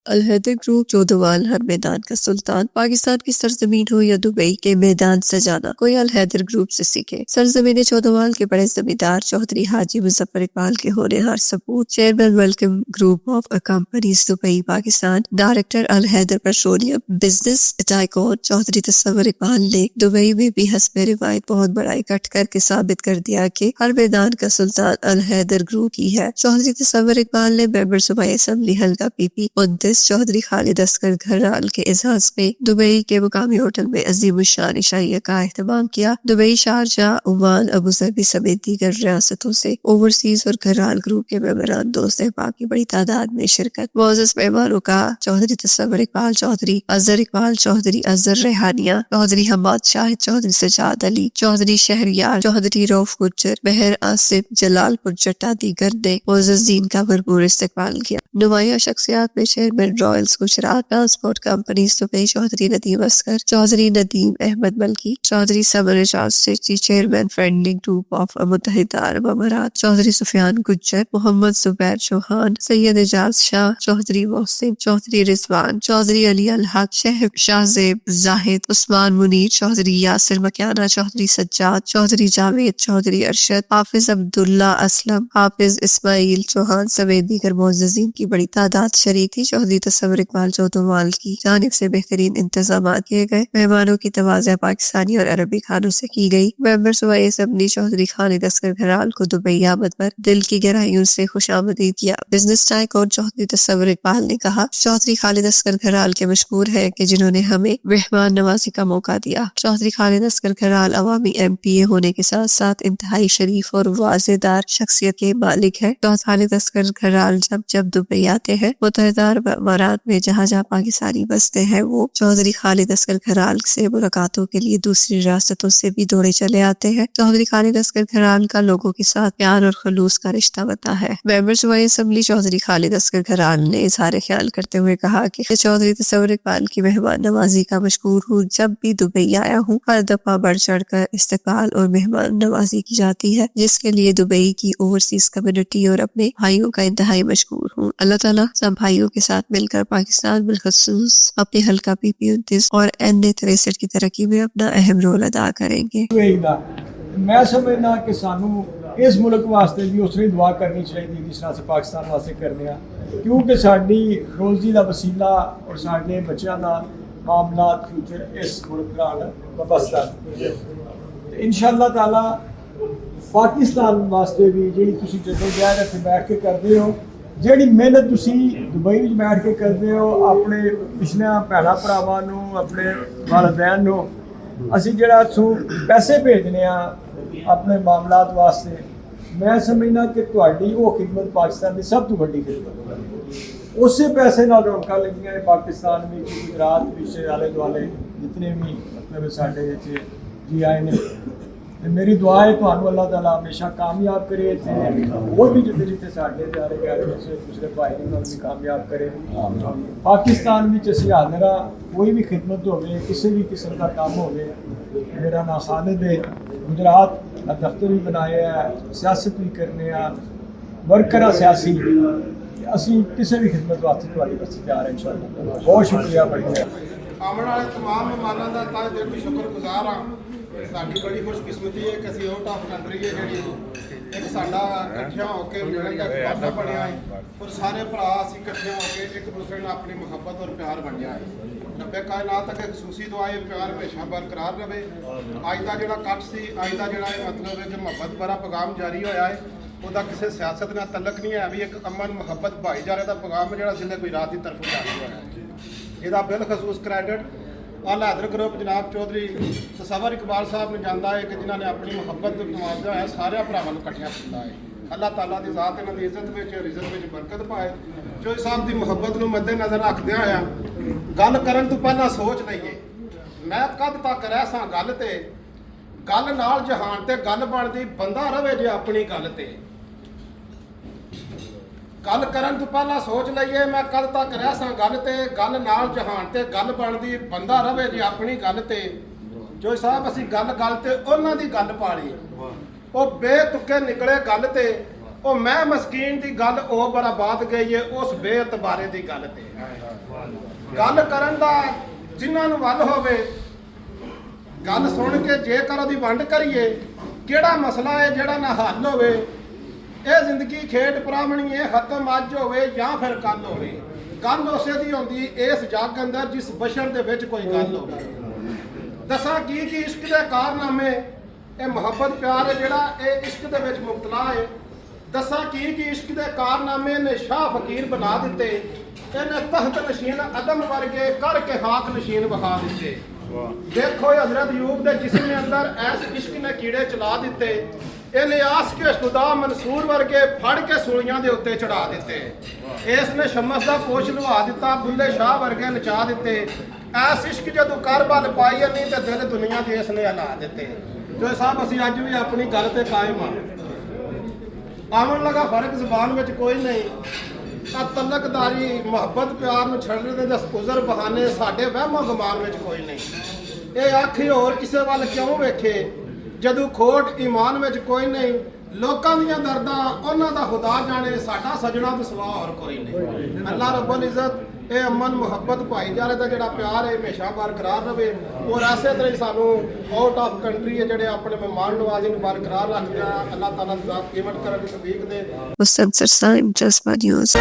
अलहदर group चौदहवाल हर मैदान का सुल्तान। पाकिस्तान की सरजमीन हो या दुबई के मैदान सजाना, कोई अलहदर ग्रुप से सीखे। सरजमीन चौदहवाल के बड़े जमींदार चौधरी हाजी मुजफ्फर इकबाल के होनहार सपूत, chairman welcome group of companies Dubai Pakistan, director Alhaider petroleum business tycoon Chaudhry Tasawar Iqbal ने दुबई में भी हस्ब रिवायत बहुत बड़ा इकट्ठ करके साबित कर दिया कि हर मैदान का सुल्तान अलहदर ग्रुप ही है। चौधरी तस्वर इकबाल ने मेंबर सूबाई असम्बली हल्का पीपी 29 चौधरी खालिद असगर घराल के एजाज में दुबई के मुकामी होटल में अजीम शान इशाइया का एहतमाम किया। Dubai, Sharjah, Oman, Abu Dhabi समेत दीगर रियासतों से ओवरसीज और घराल ग्रुप के मेंबरान दोस्त अहबाब की बड़ी तादाद में शिरकत। मोअज़्ज़ज़ मेहमानों का चौधरी तस्वर इकबाल चौधरी, अजहर इकबाल चौधरी, अजहर रेहानिया चौधरी, हम्माद शाहिद चौधरी, सजाद अली चौधरी, शहरियार चौधरी, रऊफ गुज्जर, मेहर आसिफ, जलालपुर जट्टा दीगर ने मोअज़्ज़ज़ीन का भरपूर इस्तकबाल किया। नुमाया शख्सियात में chairman royals Gujrat transport companies Dubai Chaudhry Nadeem Asghar, Chaudhry Nadeem Ahmed Malki, Chaudhry Samar Ejaz city, chairman friendly group of मुत्तहिदा अरब अमारात चौधरी सुफियान गुज्जर, मोहम्मद जुबैर चौहान, सैयद एजाज शाह चौधरी, मोहसिन चौधरी, रिजवान चौधरी, अली अल हक, शाहजेब जाहिद, उस्मान मुनीर चौधरी, यासिर मकियाना चौधरी, सज्जाद चौधरी, जावेद चौधरी, अरशद, हाफिज अब्दुल्ला असलम, हाफिज इस्माइल चौहान समेत दीगर मोअज़्ज़ज़ीन की बड़ी तादाद शरीक थी। चौधरी तस्वर इकबाल चौदहवाल की जानिब से बेहतरीन इंतजाम किए गए। मेहमानों की तवाज़ा पाकिस्तानी और अरबी खानों से की गई। मेंबर सूबाई असम्बली चौधरी खालिद असगर घराल को दुबई आमद पर दिल की गहराइयों से खुशामदीद किया। बिजनेस टाइकून चौधरी तस्वर इकबाल ने कहा, चौधरी खालिद असगर घराल के मशहूर है कि जिन्होंने हमें मेहमान नवाजी का मौका दिया। चौधरी खालिद असगर घराल अवामी MPA होने के साथ साथ इंतहाई शरीफ और वाज़ेदार शख्सियत के मालिक है। चौधरी खालिद असगर घराल जब दुबई आते हैं, मुत्तहिदा अरब अमारात में जहाँ जहाँ पाकिस्तानी बसते हैं, वो चौधरी खालिद असगर घराल से मुलाकातों के लिए दूसरी रियासतों से भी दौड़े चले आते हैं। चौधरी खालिद असगर घराल का लोगों के साथ प्यार और खलूस का रिश्ता बता है। मेंबर सूबाई असम्बली चौधरी खालिद असगर घराल ने इजहार ख्याल करते हुए कहा कि चौधरी तस्वर इकबाल की मेहमान नवाजी का मशहूर हूँ। जब भी दुबई आया हूँ, हर दफा बढ़ चढ़ कर इस्तकबाल और मेहमान नवाजी की जाती है, जिसके लिए दुबई की ओवरसीज कम्युनिटी और अपने भाइयों का इंतहाई मशहूर हूँ। अल्लाह ताला सब भाइयों के साथ मिलकर पाकिस्तान बिलखसूस अपने हल्का PP 29 और NA 63 की तरक्की में अपना अहम रोल अदा करेंगे। मैं समझना कि सानू इस मुल्क वास्ते भी उस तरह दुआ करनी चाहिए जिस तरह से पाकिस्तान वास्ते करने, क्योंकि साडी रोजी का वसीला और साडे बच्चों का मामला फ्यूचर इस मुल्क नाल वाबस्ता है। इंशाअल्लाह ताला पाकिस्तान वास्ते भी जी तुसीं जदोजहद इत्थे बैठ के करते हो, जिहड़ी मेहनत तुसीं दुबई में बैठ के करते हो, अपने पिछले भैन भरावां नूं, अपने वालिदैन नूं असीं जिहड़ा इत्थों पैसे भेजने अपने मामलात वास्ते, मैं समझना कि तुहाडी वो खिदमत पाकिस्तान की सब तो वड्डी खिदमत है। उस पैसे नाल रौनकां लगियां ने पाकिस्तान में, गुजरात पिछले आले दुआले जितने भी मतलब साडे जी आए ने। मेरी दुआ है तुहानू अल्लाह ताला हमेशा कामयाब करे, और भी जिते जिते साडे प्यारे प्यारे दूसरे भाई भी कामयाब करे। पाकिस्तान में असीं हाज़िर हाँ, कोई भी खिदमत होवे, किसी भी किस्म का काम होवे। मेरा नाम खालिद है, गुजरात दफ्तर भी बनाया है, सियासत भी करने, वर्कर सियासी, असीं किसी भी खिदमत वास्ते तुहाडे वास्ते तैयार हैं इंशाअल्लाह। बहुत शुक्रिया बढ़िया। आने वाले तमाम मेहमानों का तहे दिल तो शुक्रगुजार हाँ। साडी बड़ी खुशकिस्मती है कि असीं आउट ऑफ कंट्री है जी एक साडा इकट्ठे होकर मिलने का वादा बनया है, और सारे भरा असीं इकट्ठे होकर एक दूसरे नाल अपनी मुहब्बत और प्यार बनया है। रब्बे कायनात तक खसूसी दुआ है प्यार हमेशा बरकरार रहे। अज का जिहड़ा कट सी, अज का जिहड़ा मतलब है कि मुहब्बत भरा पैगाम जारी होया है, ਉਹਦਾ ਕਿਸੇ ਸਿਆਸਤ ਨਾਲ ਤਲਕ ਨਹੀਂ ਹੈ, ਵੀ ਇੱਕ ਅਮਨ ਮੁਹੱਬਤ ਭਾਈਚਾਰੇ ਦਾ ਪੈਗਾਮ ਜਿਹੜਾ ਜਿੱਲੇ ਕੋਈ ਰਾਤ ਦੀ ਤਰਫੋਂ ਜਾਰੀ ਹੋਇਆ ਹੈ। ਇਹਦਾ ਬਿਲਖਸੂਸ ਕ੍ਰੈਡਿਟ अलहदर ग्रुप जनाब चौधरी तस्वर इकबाल साहब ने जाता है कि जिन्होंने अपनी मुहब्बत कमाया है सारे भरावां नूं इकट्ठिया किया है। अल्लाह ताला की ज़ात इन्हां दी इज्जत में रिजत में बरकत पाए। चौधरी साहब की मुहब्बत नूं मद्देनज़र रखदे होया गल करन तो पहला सोच लईए, मैं कद तक रह सां गल ते गल नाल जहान ते गल बनदी बंदा रवे जे अपनी गल ते गल करन तो पहला सोच लईए, मैं कद तक रह सां गल ते गल नाल जहान ते गल बनदी बंदा रवे जे अपनी गल ते। जो साहब असीं गल गल ते उन्हां दी गल पा लई, वो बेतुके निकले गल ते ਉਹ ਮੈਂ ਮਸਕੀਨ ਦੀ ਗੱਲ ਉਹ ਬਰਾਬਾਦ ਗਈ ਏ ਉਸ ਬੇਇਤਬਾਰੇ ਦੀ ਗੱਲ ਤੇ ਗੱਲ ਕਰਨ ਦਾ ਜਿਨ੍ਹਾਂ ਨੂੰ ਵੱਲ ਹੋਵੇ ਗੱਲ ਸੁਣ ਕੇ ਜੇਕਰ ਉਹਦੀ ਵੰਡ ਕਰੀਏ ਕਿਹੜਾ ਮਸਲਾ ਹੈ ਜਿਹੜਾ ਨਾ ਹੱਲ ਹੋਵੇ। ਇਹ ਜ਼ਿੰਦਗੀ ਖੇਡ ਪੁਰਾਵਣੀ ਹੈ, ਖਤਮ ਅੱਜ ਹੋਵੇ ਜਾਂ ਫਿਰ ਕੱਲ ਹੋਵੇ। ਗੱਲ ਉਸੇ ਦੀ ਹੁੰਦੀ ਇਸ ਜੱਗ ਅੰਦਰ ਜਿਸ ਬਸ਼ਰ ਦੇ ਵਿੱਚ ਕੋਈ ਗੱਲ ਹੋਵੇ। ਦੱਸਾਂ ਕੀ ਇਸ਼ਕ ਦੇ ਕਾਰਨਾਮੇ, ਇਹ ਮੁਹੱਬਤ ਪਿਆਰ ਹੈ ਜਿਹੜਾ ਇਹ ਇਸ਼ਕ ਦੇ ਵਿੱਚ ਮੁਬਤਲਾ ਹੈ। ਦੱਸਾਂ ਕੀ ਇਸ਼ਕ ਦੇ ਕਾਰਨਾਮੇ ਨੇ ਸ਼ਾਹ ਫਕੀਰ ਬਣਾ ਦਿੱਤੇ, ਇਹਨੇ ਤਖਤ ਨਸ਼ੀਨ ਅਦਮ ਵਰਗੇ ਕਰਕੇ ਹਾਕ ਨਸ਼ੀਨ ਵਿਖਾ ਦਿੱਤੇ। ਦੇਖੋ ਹਜ਼ਰਤ ਯੂਬ ਦੇ ਜਿਸਮ ਦੇ ਅੰਦਰ ਐਸ ਇਸ਼ਕ ਨੇ ਕੀੜੇ ਚਲਾ ਦਿੱਤੇ, ਇਹਨੇ ਆਸਕੇ ਖੁਦਾ ਮਨਸੂਰ ਵਰਗੇ ਫੜ ਕੇ ਸੂਲੀਆਂ ਦੇ ਉੱਤੇ ਚੜਾ ਦਿੱਤੇ। ਇਸ ਨੇ ਸ਼ਮਸ ਦਾ ਪੋਸ਼ ਲਵਾ ਦਿੱਤਾ, ਬੁੱਲੇ ਸ਼ਾਹ ਵਰਗੇ ਨਚਾ ਦਿੱਤੇ। ਐਸ ਇਸ਼ਕ ਜਦੋਂ ਕਰਬਲ ਪਾਈ ਨਹੀਂ ਤੇ ਦਿਲ ਦੁਨੀਆ ਦੇ ਇਸ ਨੇ ਹਿਲਾ ਦਿੱਤੇ। ਜੋ ਸਾਹਿਬ ਅਸੀਂ ਅੱਜ ਵੀ ਆਪਣੀ ਗੱਲ ਤੇ ਕਾਇਮ ਆ। ਆਉਣ ਲੱਗਾ ਫਰਕ ਜ਼ਬਾਨ ਵਿੱਚ ਕੋਈ ਨਹੀਂ। ਆ ਤਲਕਦਾਰੀ ਮੁਹੱਬਤ ਪਿਆਰ ਨੂੰ ਛੱਡਣ ਦੇ ਉਜ਼ਰ ਬਹਾਨੇ ਸਾਡੇ ਵਹਿਮਾਂ ਗੁਮਾਨ ਵਿੱਚ ਕੋਈ ਨਹੀਂ। ਇਹ ਆਖੀ ਹੋਰ ਕਿਸੇ ਵੱਲ ਕਿਉਂ ਵੇਖੇ ਜਦੋਂ ਖੋਟ ਈਮਾਨ ਵਿੱਚ ਕੋਈ ਨਹੀਂ। ਲੋਕਾਂ ਦੀਆਂ ਦਰਦਾਂ ਉਹਨਾਂ ਦਾ ਖੁਦਾ ਜਾਣੇ, ਸਾਡਾ ਸਜਣਾ ਤੋਂ ਸਿਵਾ ਹੋਰ ਕੋਈ ਨਹੀਂ। ਅੱਲਾਹ ਰੱਬੁਲ ਇੱਜ਼ਤ ਇਹ ਅਮਨ ਮੁਹੱਬਤ ਭਾਈਚਾਰੇ ਦਾ ਜਿਹੜਾ ਪਿਆਰ ਹੈ ਹਮੇਸ਼ਾ ਬਰਕਰਾਰ ਰਹੇ। ਔਰ ਐਸੇ ਤਰ੍ਹਾਂ ਹੀ ਸਾਨੂੰ ਆਊਟ ਆਫ ਕੰਟਰੀ ਜਿਹੜੇ ਆਪਣੇ ਮਹਿਮਾਨ ਨਵਾਜ਼ੀ ਨੂੰ ਬਰਕਰਾਰ ਰੱਖਦੇ ਆ, ਅੱਲਾਹ ਤਾਲਾ ਦਾ ਕੀਮਤ ਕਰਨ ਦੀ ਤੌਫੀਕ ਦੇ। Muslim Sir Saim, Jaspa News.